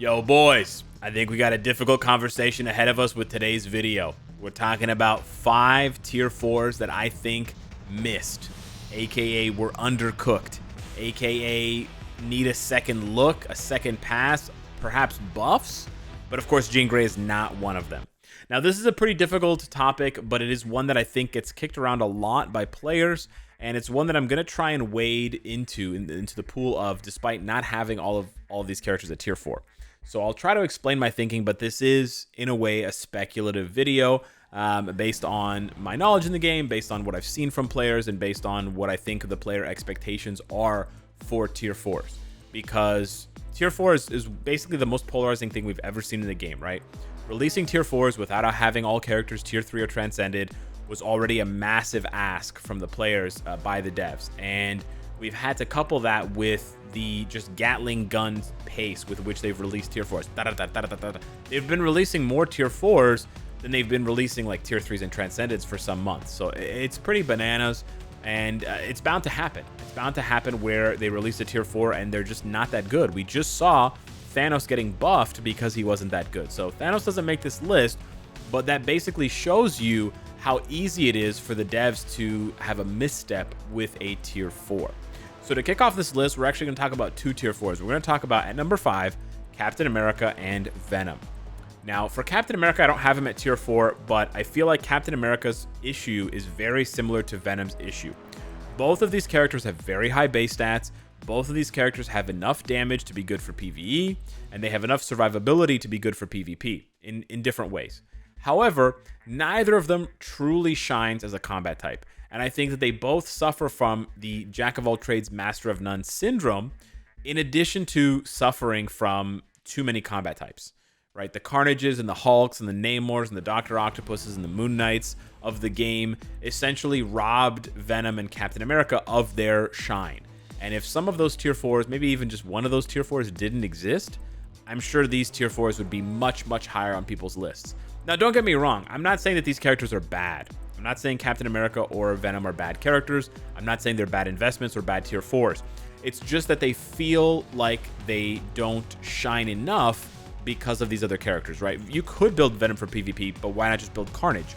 Yo, boys, I think we got a difficult conversation ahead of us with today's video. We're talking about 5 tier 4s that I think missed, aka were undercooked, aka need a second look, a second pass, perhaps buffs, but of course Jean Grey is not one of them. Now, this is a pretty difficult topic, but it is one that I think gets kicked around a lot by players, and it's one that I'm going to try and wade into the pool of, despite not having all of these characters at tier 4. So I'll try to explain my thinking, but this is, in a way, a speculative video based on my knowledge in the game, based on what I've seen from players, and based on what I think the player expectations are for tier 4s. Because tier 4 is basically the most polarizing thing we've ever seen in the game, right? Releasing tier 4s without having all characters tier 3 or transcended was already a massive ask from the players by the devs. And we've had to couple that with the just Gatling gun pace with which they've released tier 4s. They've been releasing more tier 4s than they've been releasing like tier 3s and transcendeds for some months. So it's pretty bananas, and it's bound to happen. It's bound to happen where they release a tier 4 and they're just not that good. We just saw Thanos getting buffed because he wasn't that good. So Thanos doesn't make this list, but that basically shows you how easy it is for the devs to have a misstep with a tier 4. So to kick off this list, we're actually going to talk about 2 tier 4s. We're going to talk about, at number 5, Captain America and Venom. Now, for Captain America, I don't have him at tier 4, but I feel like Captain America's issue is very similar to Venom's issue. Both of these characters have very high base stats. Both of these characters have enough damage to be good for PvE, and they have enough survivability to be good for PvP in different ways. However, neither of them truly shines as a combat type. And I think that they both suffer from the Jack of all trades, Master of none syndrome, in addition to suffering from too many combat types, right? The Carnages and the Hulks and the Namors and the Dr. Octopuses and the Moon Knights of the game essentially robbed Venom and Captain America of their shine. And if some of those tier 4s, maybe even just one of those tier 4s didn't exist, I'm sure these tier 4s would be much, much higher on people's lists. Now, don't get me wrong. I'm not saying that these characters are bad. I'm not saying Captain America or Venom are bad characters. I'm not saying they're bad investments or bad tier 4s. It's just that they feel like they don't shine enough because of these other characters, right? You could build Venom for PvP, but why not just build Carnage?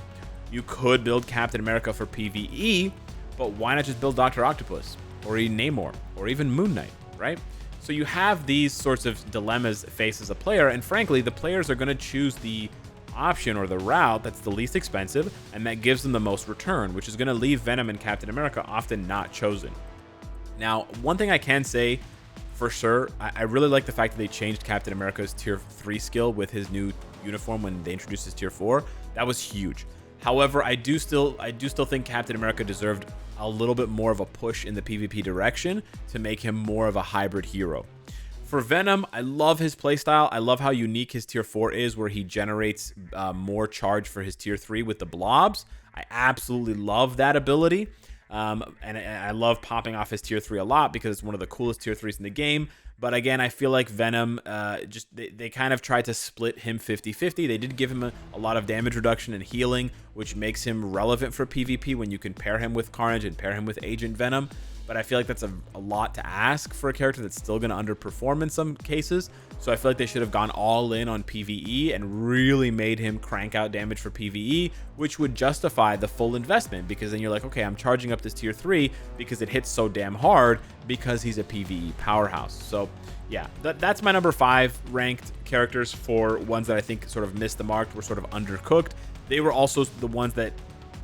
You could build Captain America for PvE, but why not just build Dr. Octopus or even Namor or even Moon Knight, right? So you have these sorts of dilemmas faced as a player, and frankly, the players are going to choose the option or the route that's the least expensive and that gives them the most return, which is going to leave Venom and Captain America often not chosen. Now, one thing I can say for sure, I really like the fact that they changed Captain America's tier 3 skill with his new uniform when they introduced his tier 4. That was huge. However, I do still think Captain America deserved a little bit more of a push in the PvP direction to make him more of a hybrid hero. For Venom, I love his playstyle. I love how unique his tier 4 is, where he generates more charge for his tier 3 with the blobs. I absolutely love that ability. And I love popping off his tier 3 a lot because it's one of the coolest tier 3s in the game. But again, I feel like Venom, they kind of tried to split him 50-50. They did give him a lot of damage reduction and healing, which makes him relevant for PvP when you can pair him with Carnage and pair him with Agent Venom. But I feel like that's a lot to ask for a character that's still going to underperform in some cases. So I feel like they should have gone all in on PvE and really made him crank out damage for PvE, which would justify the full investment, because then you're like, okay, I'm charging up this tier 3 because it hits so damn hard because he's a PvE powerhouse. So yeah, that's my number 5 ranked characters for ones that I think sort of missed the mark, were sort of undercooked. They were also the ones that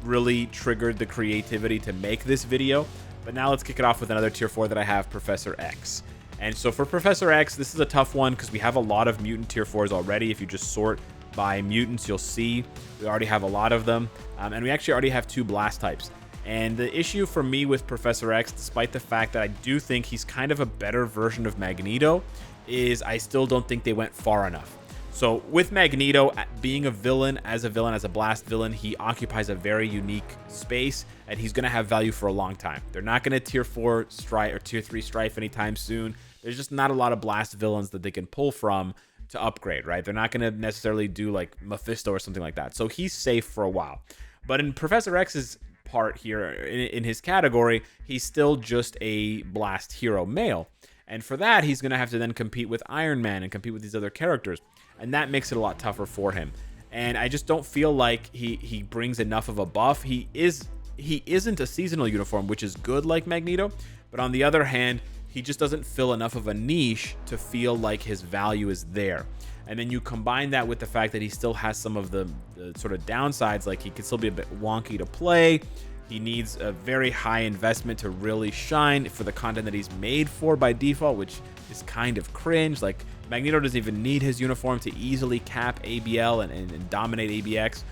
really triggered the creativity to make this video. But now let's kick it off with another tier 4 that I have, Professor X. And so for Professor X, this is a tough one because we have a lot of mutant tier 4s already. If you just sort by mutants, you'll see we already have a lot of them. And we actually already have 2 blast types. And the issue for me with Professor X, despite the fact that I do think he's kind of a better version of Magneto, is I still don't think they went far enough. So with Magneto being a villain, as a blast villain, he occupies a very unique space, and he's going to have value for a long time. They're not going to tier 4 Strife or tier 3 Strife anytime soon. There's just not a lot of blast villains that they can pull from to upgrade, right? They're not going to necessarily do like Mephisto or something like that. So he's safe for a while. But in Professor X's part here, in his category, he's still just a blast hero male. And for that, he's going to have to then compete with Iron Man and compete with these other characters. And that makes it a lot tougher for him. And I just don't feel like he brings enough of a buff. He isn't a seasonal uniform, which is good like Magneto. But on the other hand, he just doesn't fill enough of a niche to feel like his value is there. And then you combine that with the fact that he still has some of the sort of downsides, like he can still be a bit wonky to play. He needs a very high investment to really shine for the content that he's made for by default, which is kind of cringe. Like, Magneto doesn't even need his uniform to easily cap ABL and dominate ABX.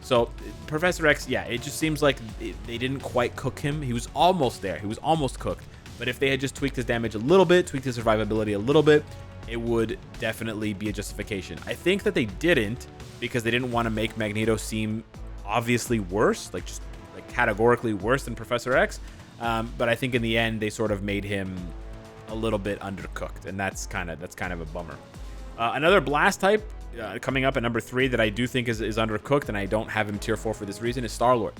So Professor X, yeah, it just seems like they didn't quite cook him. He was almost there. He was almost cooked. But if they had just tweaked his damage a little bit, tweaked his survivability a little bit, it would definitely be a justification. I think that they didn't because they didn't want to make Magneto seem obviously worse, like just like categorically worse than Professor X. But I think in the end they sort of made him a little bit undercooked, and that's kind of a bummer. Another blast type coming up at number 3 that I do think is undercooked, and I don't have him tier 4 for this reason, is StarLord.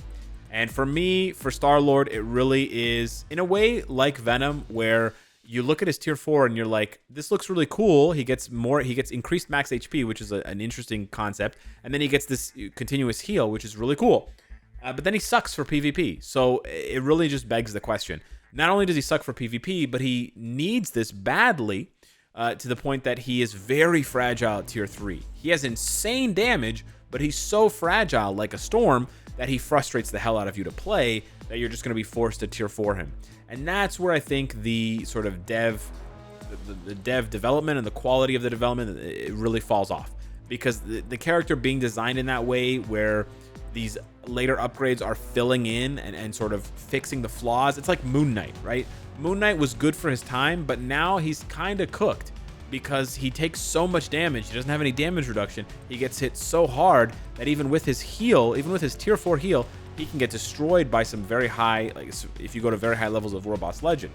And for me, for StarLord, it really is in a way like Venom, where you look at his tier 4 and you're like, this looks really cool. He gets increased max HP, which is an interesting concept. And then he gets this continuous heal, which is really cool. But then he sucks for PvP. So it really just begs the question. Not only does he suck for PvP, but he needs this badly to the point that he is very fragile at tier 3. He has insane damage, but he's so fragile like a storm that he frustrates the hell out of you to play, that you're just going to be forced to tier 4 him. And that's where I think the sort of dev development and the quality of the development, it really falls off. Because the character being designed in that way, where these later upgrades are filling in and sort of fixing the flaws. It's like Moon Knight, right? Moon Knight was good for his time, but now he's kind of cooked because he takes so much damage. He doesn't have any damage reduction. He gets hit so hard that even with his heal, even with his tier 4 heal, he can get destroyed by some very high, like if you go to very high levels of World Boss Legend.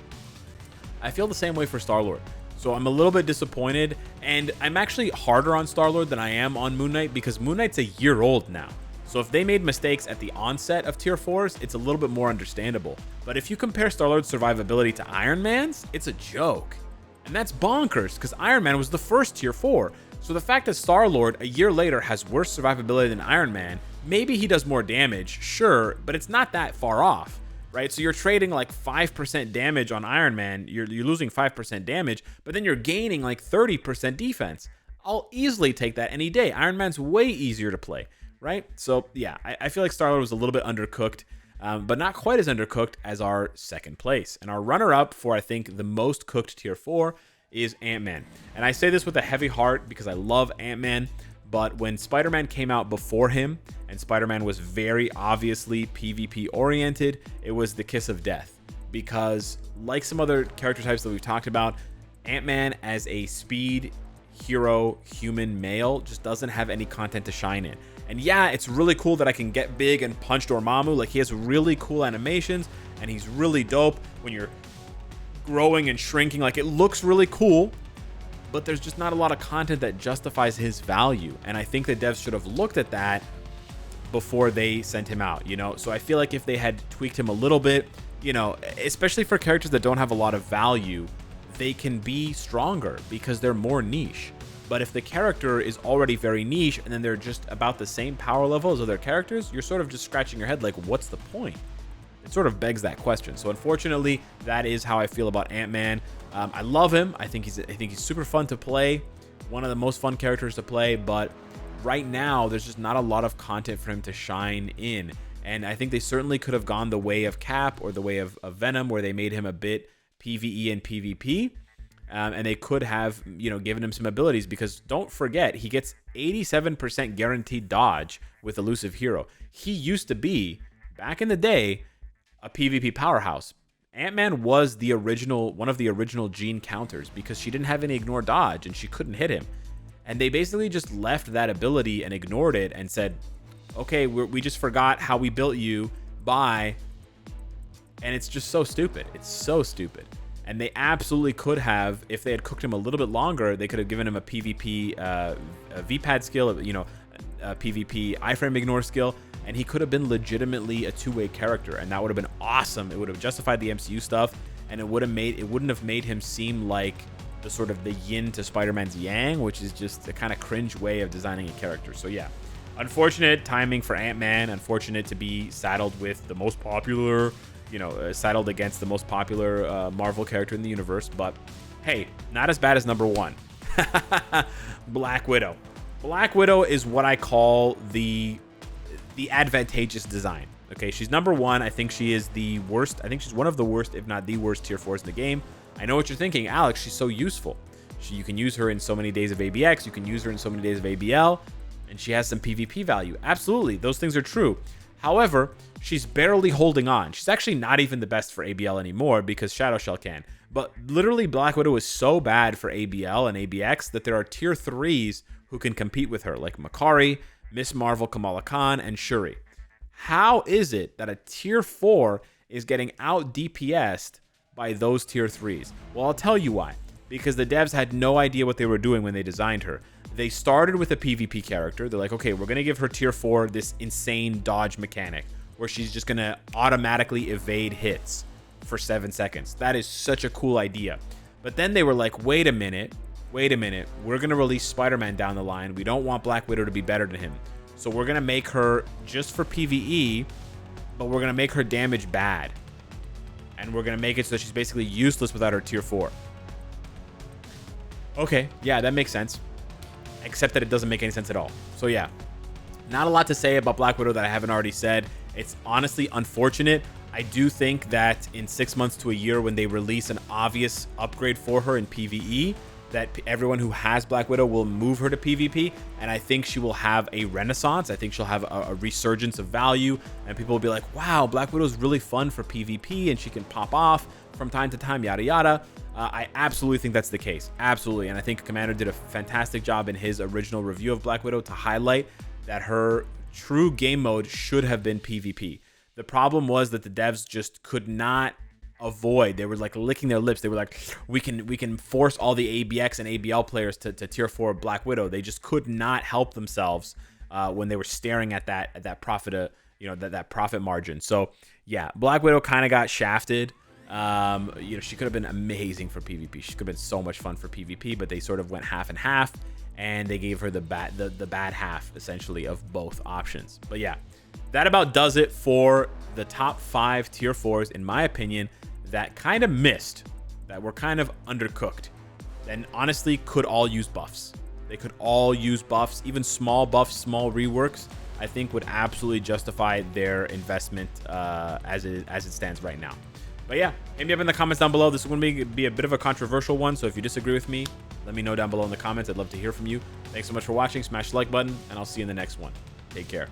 I feel the same way for StarLord. So I'm a little bit disappointed, and I'm actually harder on StarLord than I am on Moon Knight because Moon Knight's a year old now. So if they made mistakes at the onset of tier 4s, it's a little bit more understandable. But if you compare StarLord's survivability to Iron Man's, it's a joke. And that's bonkers, because Iron Man was the first tier 4. So the fact that StarLord a year later has worse survivability than Iron Man, maybe he does more damage, sure, but it's not that far off, right? So you're trading like 5% damage on Iron Man, you're losing 5% damage, but then you're gaining like 30% defense. I'll easily take that any day. Iron Man's way easier to play, right? So yeah, I feel like StarLord was a little bit undercooked, but not quite as undercooked as our second place. And our runner-up for, I think, the most cooked tier 4 is AntMan. And I say this with a heavy heart because I love AntMan, but when Spider-Man came out before him, and Spider-Man was very obviously PvP oriented, it was the kiss of death. Because like some other character types that we've talked about, AntMan as a speed hero human male just doesn't have any content to shine in. And yeah, it's really cool that I can get big and punch Dormammu. Like, he has really cool animations, and he's really dope when you're growing and shrinking. Like, it looks really cool, but there's just not a lot of content that justifies his value. And I think the devs should have looked at that before they sent him out, you know? So I feel like if they had tweaked him a little bit, you know, especially for characters that don't have a lot of value, they can be stronger because they're more niche. But if the character is already very niche and then they're just about the same power level as other characters, you're sort of just scratching your head like, what's the point? It sort of begs that question. So unfortunately, that is how I feel about AntMan. I love him. I think he's super fun to play. One of the most fun characters to play, but right now there's just not a lot of content for him to shine in. And I think they certainly could have gone the way of Cap or the way of Venom, where they made him a bit PvE and PvP. And they could have, you know, given him some abilities, because don't forget, he gets 87% guaranteed dodge with Elusive Hero. He used to be, back in the day, a PvP powerhouse. Ant-Man was the original, one of the original Jean counters, because she didn't have any ignore dodge and she couldn't hit him. And they basically just left that ability and ignored it and said, okay, we just forgot how we built you, bye. And it's just so stupid. It's so stupid. And they absolutely could have, if they had cooked him a little bit longer, they could have given him a PvP a VPAD skill, you know, a PvP iframe ignore skill, and he could have been legitimately a two-way character, and that would have been awesome. It would have justified the MCU stuff, and it wouldn't have made him seem like the sort of the yin to Spider-Man's yang, which is just a kind of cringe way of designing a character. So yeah, unfortunate timing for Ant-Man. Unfortunate to be saddled with the most popular, saddled against the most popular Marvel character in the universe. But hey, not as bad as number 1. Black Widow. Black Widow is what I call the advantageous design. Okay, she's number 1. I think she is the worst. I think she's one of the worst, if not the worst, tier 4s in the game. I know what you're thinking, Alex. She's so useful. You can use her in so many days of ABX. You can use her in so many days of ABL, and she has some PvP value. Absolutely, those things are true. However, she's barely holding on. She's actually not even the best for ABL anymore because Shadow Shell can. But literally, Black Widow is so bad for ABL and ABX that there are tier 3s who can compete with her, like Makari, Miss Marvel, Kamala Khan, and Shuri. How is it that a tier 4 is getting out DPS'd by those tier 3s? Well, I'll tell you why. Because the devs had no idea what they were doing when they designed her. They started with a PvP character. They're like, okay, we're going to give her tier 4 this insane dodge mechanic where she's just going to automatically evade hits for 7 seconds. That is such a cool idea. But then they were like, wait a minute. We're going to release Spider-Man down the line. We don't want Black Widow to be better than him. So we're going to make her just for PvE, but we're going to make her damage bad. And we're going to make it so she's basically useless without her tier 4. Okay, yeah, that makes sense. Except that it doesn't make any sense at all. So yeah, not a lot to say about Black Widow that I haven't already said. It's honestly unfortunate. I do think that in 6 months to a year, when they release an obvious upgrade for her in PvE, that everyone who has Black Widow will move her to PvP, and I think she will have a renaissance. I think she'll have a resurgence of value, and people will be like, wow, Black Widow is really fun for PvP, and she can pop off from time to time, yada yada. I absolutely think that's the case. Absolutely. And I think Commander did a fantastic job in his original review of Black Widow to highlight that her true game mode should have been PvP. The problem was that the devs just could not avoid. They were like licking their lips. They were like, we can force all the ABX and ABL players to tier 4 Black Widow. They just could not help themselves when they were staring at that profit, that profit margin. So yeah, Black Widow kind of got shafted. She could have been amazing for PvP. She could have been so much fun for PvP, but they sort of went half and half, and they gave her the bad half essentially of both options. But yeah, that about does it for the top 5 tier 4s, in my opinion, that kind of missed, that were kind of undercooked, and honestly could all use buffs. They could all use buffs, even small buffs, small reworks, I think would absolutely justify their investment as it stands right now. But yeah, hit me up in the comments down below. This is going to be a bit of a controversial one, so if you disagree with me, let me know down below in the comments. I'd love to hear from you. Thanks so much for watching. Smash the like button, and I'll see you in the next one. Take care.